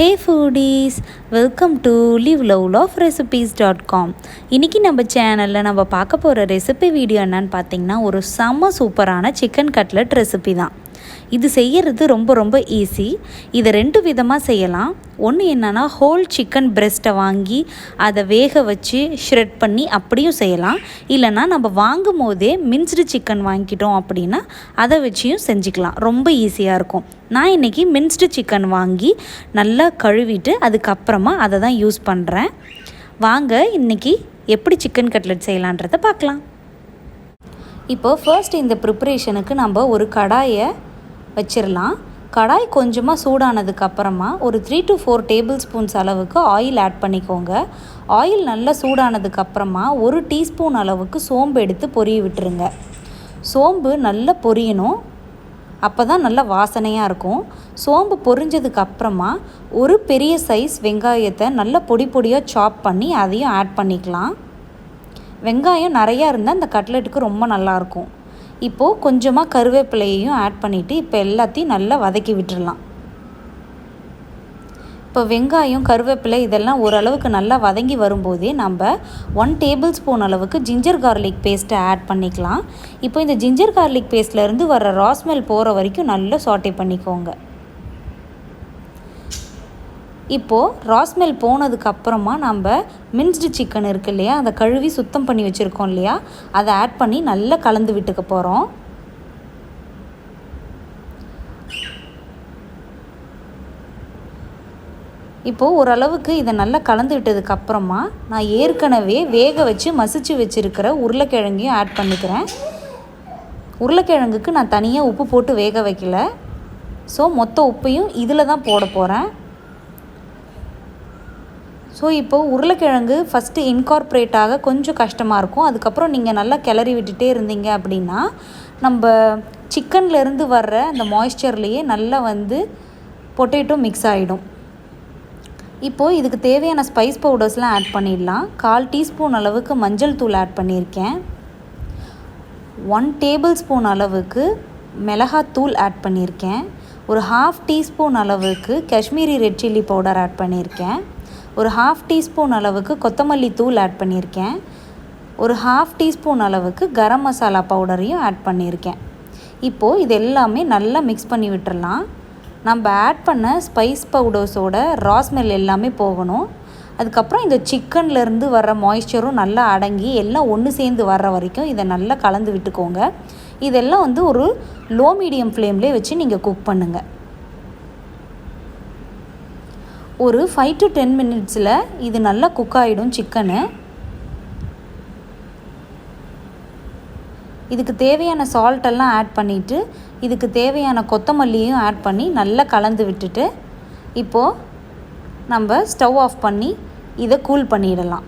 Hey foodies, welcome to liveloveloverecipes.com. இன்னைக்கு நம்ம சேனல்ல நம்ம பார்க்க போற ரெசிபி வீடியோ என்னன்னு பார்த்தீங்கன்னா ஒரு செம சூப்பரான சிக்கன் கட்லெட் ரெசிபி தான். இது செய்யறது ரொம்ப ஈஸி. இதை ரெண்டு விதமாக செய்யலாம். ஒன்று என்னன்னா ஹோல் சிக்கன் பிரெஸ்ட்டை வாங்கி அதை வேக வச்சு ஷ்ரெட் பண்ணி அப்படியும் செய்யலாம். இல்லைனா நம்ம வாங்கும் போதே மின்ஸ்டு சிக்கன் வாங்கிட்டோம் அப்படின்னா அதை வச்சியும் செஞ்சுக்கலாம். ரொம்ப ஈஸியாக இருக்கும். நான் இன்றைக்கி மின்ஸ்டு சிக்கன் வாங்கி நல்லா கழுவிட்டு அதுக்கப்புறமா அதை தான் யூஸ் பண்ணுறேன். வாங்க இன்றைக்கி எப்படி சிக்கன் கட்லெட் செய்யலான்றதை பார்க்கலாம். இப்போ ஃபர்ஸ்ட் இந்த ப்ரிப்பரேஷனுக்கு நம்ம ஒரு கடாயை வச்சிடலாம். கடாய் கொஞ்சமாக சூடானதுக்கப்புறமா ஒரு 3 to 4 டேபிள் ஸ்பூன்ஸ் அளவுக்கு ஆயில் ஆட் பண்ணிக்கோங்க. ஆயில் நல்லா சூடானதுக்கப்புறமா 1 டீஸ்பூன் அளவுக்கு சோம்பு எடுத்து பொரிய விட்டுருங்க. சோம்பு நல்லா பொரியணும், அப்போ தான் நல்லா வாசனையாக இருக்கும். சோம்பு பொரிஞ்சதுக்கப்புறமா ஒரு பெரிய சைஸ் வெங்காயத்தை நல்லா பொடியாக சாப் பண்ணி அதையும் ஆட் பண்ணிக்கலாம். வெங்காயம் நிறையா இருந்தால் இந்த கட்லெட்டுக்கு ரொம்ப நல்லாயிருக்கும். இப்போது கொஞ்சமாக கருவேப்பிலையையும் ஆட் பண்ணிவிட்டு இப்போ எல்லாத்தையும் நல்லா வதக்கி விட்டுடலாம். இப்போ வெங்காயம் கருவேப்பிலை இதெல்லாம் ஓரளவுக்கு நல்லா வதங்கி வரும்போதே நம்ம 1 டேபிள் ஸ்பூன் அளவுக்கு ஜிஞ்சர் கார்லிக் பேஸ்ட்டை ஆட் பண்ணிக்கலாம். இப்போ இந்த ஜிஞ்சர் கார்லிக் பேஸ்ட்லேருந்து வர ரா ஸ்மெல் போகிற வரைக்கும் நல்லா சாட்டே பண்ணிக்கோங்க. இப்போது ரா ஸ்மெல் போனதுக்கப்புறமா நம்ம மின்ஸ்டு சிக்கன் இருக்குது இல்லையா, அதை கழுவி சுத்தம் பண்ணி வச்சுருக்கோம் இல்லையா, அதை ஆட் பண்ணி நல்லா கலந்து விட்டுக்க போகிறோம். இப்போது ஓரளவுக்கு இதை நல்லா கலந்து விட்டதுக்கப்புறமா நான் ஏற்கனவே வேக வச்சு மசிச்சு வச்சுருக்கிற உருளைக்கிழங்கையும் ஆட் பண்ணிக்கிறேன். உருளைக்கிழங்குக்கு நான் தனியாக உப்பு போட்டு வேக வைக்கல. ஸோ மொத்த உப்பையும் இதில் தான் போட போகிறேன். ஸோ இப்போது உருளைக்கிழங்கு ஃபஸ்ட்டு இன்கார்ப்ரேட் ஆக கொஞ்சம் கஷ்டமாக இருக்கும். அதுக்கப்புறம் நீங்கள் நல்லா கிளறி விட்டுட்டே இருந்தீங்க அப்படின்னா நம்ம சிக்கன்லேருந்து வர்ற அந்த மாய்ஸ்சர்லேயே நல்லா பொட்டேட்டோ மிக்ஸ் ஆகிடும். இப்போது இதுக்கு தேவையான ஸ்பைஸ் பவுடர்ஸ்லாம் ஆட் பண்ணிடலாம். 1/4 டீஸ்பூன் அளவுக்கு மஞ்சள் தூள் ஆட் பண்ணியிருக்கேன். 1 டேபிள் ஸ்பூன் அளவுக்கு மிளகாத்தூள் ஆட் பண்ணியிருக்கேன். ஒரு 1/2 டீஸ்பூன் அளவுக்கு Kashmiri red chilli powder add பண்ணியிருக்கேன். ஒரு 1/2 டீஸ்பூன் அளவுக்கு கொத்தமல்லி தூள் ஆட் பண்ணியிருக்கேன். ஒரு 1/2 டீஸ்பூன் அளவுக்கு கரம் மசாலா பவுடரையும் ஆட் பண்ணியிருக்கேன். இப்போது இது எல்லாமே நல்லா மிக்ஸ் பண்ணி விட்டுடலாம். நம்ம ஆட் பண்ண ஸ்பைஸ் பவுடர்ஸோட ரா ஸ்மெல் எல்லாமே போகணும். அதுக்கப்புறம் இந்த சிக்கன்லேருந்து வர்ற மாய்ஸ்சரும் நல்லா அடங்கி எல்லாம் ஒன்று சேர்ந்து வர்ற வரைக்கும் இதை நல்லா கலந்து விட்டுக்கோங்க. இதெல்லாம் ஒரு லோ மீடியம் ஃப்ளேம்லேயே வச்சு நீங்கள் குக் பண்ணுங்கள். ஒரு 5 to 10 மினிட்ஸில் இது நல்லா குக் ஆகிடும் சிக்கனு. இதுக்கு தேவையான சால்ட்டெல்லாம் ஆட் பண்ணிவிட்டு இதுக்கு தேவையான கொத்தமல்லியும் ஆட் பண்ணி நல்லா கலந்து விட்டுட்டு இப்போது நம்ம ஸ்டவ் ஆஃப் பண்ணி இதை கூல் பண்ணிடலாம்.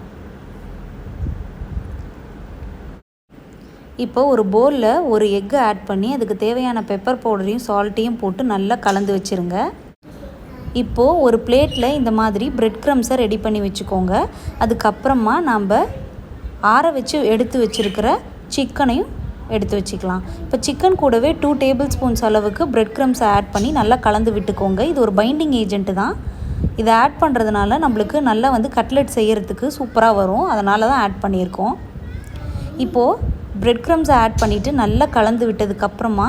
இப்போ ஒரு பவுலில் ஒரு எக்கு ஆட் பண்ணி அதுக்கு தேவையான பெப்பர் பவுடரையும் சால்ட்டையும் போட்டு நல்லா கலந்து வச்சுருங்க. இப்போது ஒரு பிளேட்டில் இந்த மாதிரி பிரெட் க்ரம்ஸை ரெடி பண்ணி வச்சுக்கோங்க. அதுக்கப்புறமா நம்ம ஆற வச்சு எடுத்து வச்சுருக்கிற சிக்கனையும் எடுத்து வச்சுக்கலாம். இப்போ சிக்கன் கூடவே 2 டேபிள் ஸ்பூன்ஸ் அளவுக்கு பிரெட் க்ரம்ஸை ஆட் பண்ணி நல்லா கலந்து விட்டுக்கோங்க. இது ஒரு பைண்டிங் ஏஜென்ட்டு தான். இதை ஆட் பண்ணுறதுனால நம்மளுக்கு நல்லா கட்லெட் செய்கிறதுக்கு சூப்பராக வரும். அதனால தான் ஆட் பண்ணியிருக்கோம். இப்போது பிரெட் க்ரம்ஸை ஆட் பண்ணிவிட்டு நல்லா கலந்து விட்டதுக்கப்புறமா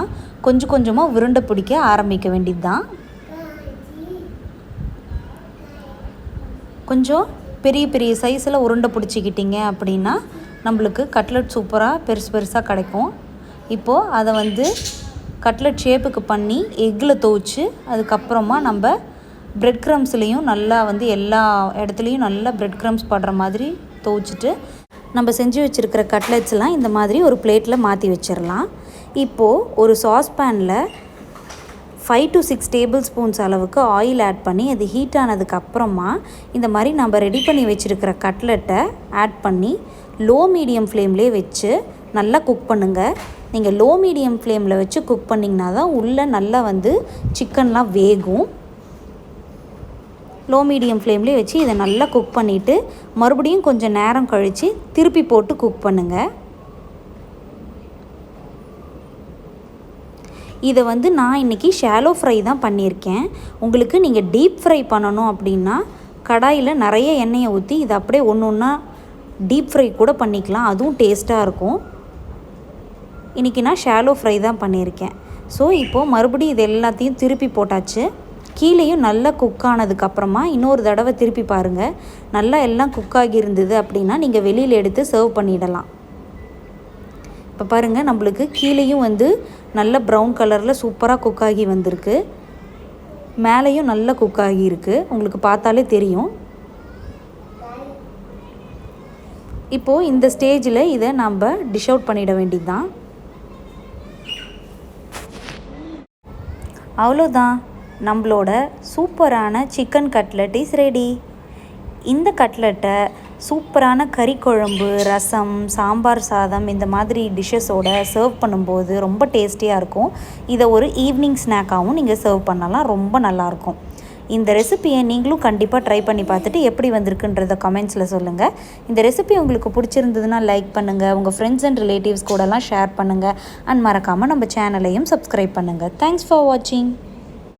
கொஞ்சமாக உருண்டை பிடிக்க ஆரம்பிக்க வேண்டியது தான். கொஞ்சம் பெரிய சைஸில் உருண்டை பிடிச்சிக்கிட்டிங்க அப்படின்னா நம்மளுக்கு கட்லெட் சூப்பராக பெருசாக கிடைக்கும். இப்போது அதை கட்லெட் ஷேப்புக்கு பண்ணி எக்கில் துவச்சி அதுக்கப்புறமா நம்ம பிரெட் க்ரம்ஸ்லேயும் நல்லா எல்லா இடத்துலையும் நல்லா பிரெட் க்ரம்ஸ் படுற மாதிரி துவச்சிட்டு நம்ம செஞ்சு வச்சுருக்கிற கட்லெட்ஸ்லாம் இந்த மாதிரி ஒரு பிளேட்டில் மாற்றி வச்சிடலாம். இப்போது ஒரு சாஸ்பேனில் 5 to 6 டேபிள் ஸ்பூன்ஸ் அளவுக்கு ஆயில் ஆட் பண்ணி அது ஹீட் ஆனதுக்கப்புறமா இந்த மாதிரி நம்ம ரெடி பண்ணி வச்சுருக்கிற கட்லெட்டை ஆட் பண்ணி லோ மீடியம் ஃப்ளேம்லேயே வச்சு நல்லா குக் பண்ணுங்கள். நீங்கள் லோ மீடியம் ஃப்ளேமில் வச்சு குக் பண்ணிங்கன்னா தான் உள்ளே நல்லா சிக்கன்லாம் வேகும். லோ மீடியம் ஃப்ளேம்லேயே வச்சு இதை நல்லா குக் பண்ணிவிட்டு மறுபடியும் கொஞ்சம் நேரம் கழித்து திருப்பி போட்டு குக் பண்ணுங்கள். இதை வந்து நான் இன்றைக்கி ஷாலோ ஃப்ரை தான் பண்ணியிருக்கேன். உங்களுக்கு நீங்கள் டீப் ஃப்ரை பண்ணணும் அப்படின்னா கடாயில் நிறைய எண்ணெயை ஊற்றி இதை அப்படியே ஒன்று ஒன்றா டீப் ஃப்ரை கூட பண்ணிக்கலாம், அதுவும் டேஸ்ட்டாக இருக்கும். இன்றைக்கி நான் ஷாலோ ஃப்ரை தான் பண்ணியிருக்கேன். ஸோ இப்போது மறுபடியும் இது எல்லாத்தையும் திருப்பி போட்டாச்சு. கீழேயும் நல்லா குக் ஆனதுக்கப்புறமா இன்னொரு தடவை திருப்பி பாருங்கள். நல்லா எல்லாம் குக்காகி இருந்தது அப்படின்னா நீங்கள் வெளியில் எடுத்து சர்வ் பண்ணிடலாம். இப்போ பாருங்கள், நம்மளுக்கு கீழேயும் வந்து நல்ல ப்ரௌன் கலரில் சூப்பராக குக்காகி வந்திருக்கு. மேலேயும் நல்லா குக்காகி இருக்குது, உங்களுக்கு பார்த்தாலே தெரியும். இப்போது இந்த ஸ்டேஜில் இதை நம்ம டிஷ் அவுட் பண்ணிட வேண்டியது தான். அவ்வளோதான், நம்மளோட சூப்பரான சிக்கன் கட்லட் இஸ் ரெடி. இந்த கட்லட்டை சூப்பரான கறி குழம்பு, ரசம், சாம்பார் சாதம் இந்த மாதிரி டிஷ்ஷஸோட சர்வ் பண்ணும்போது ரொம்ப டேஸ்டியாக இருக்கும். இதை ஒரு ஈவினிங் ஸ்நாக்காகவும் நீங்கள் சர்வ் பண்ணலாம், ரொம்ப நல்லாயிருக்கும். இந்த ரெசிப்பியை நீங்களும் கண்டிப்பாக ட்ரை பண்ணி பார்த்துட்டு எப்படி வந்திருக்குன்றத கமெண்ட்ஸில் சொல்லுங்கள். இந்த ரெசிபி உங்களுக்கு பிடிச்சிருந்ததுன்னா லைக் பண்ணுங்கள், உங்கள் ஃப்ரெண்ட்ஸ் அண்ட் ரிலேட்டிவ்ஸ் கூடலாம் ஷேர் பண்ணுங்கள். அண்ட் மறக்காமல் நம்ம சேனலையும் சப்ஸ்கிரைப் பண்ணுங்கள். தேங்க்ஸ் ஃபார் வாட்சிங்.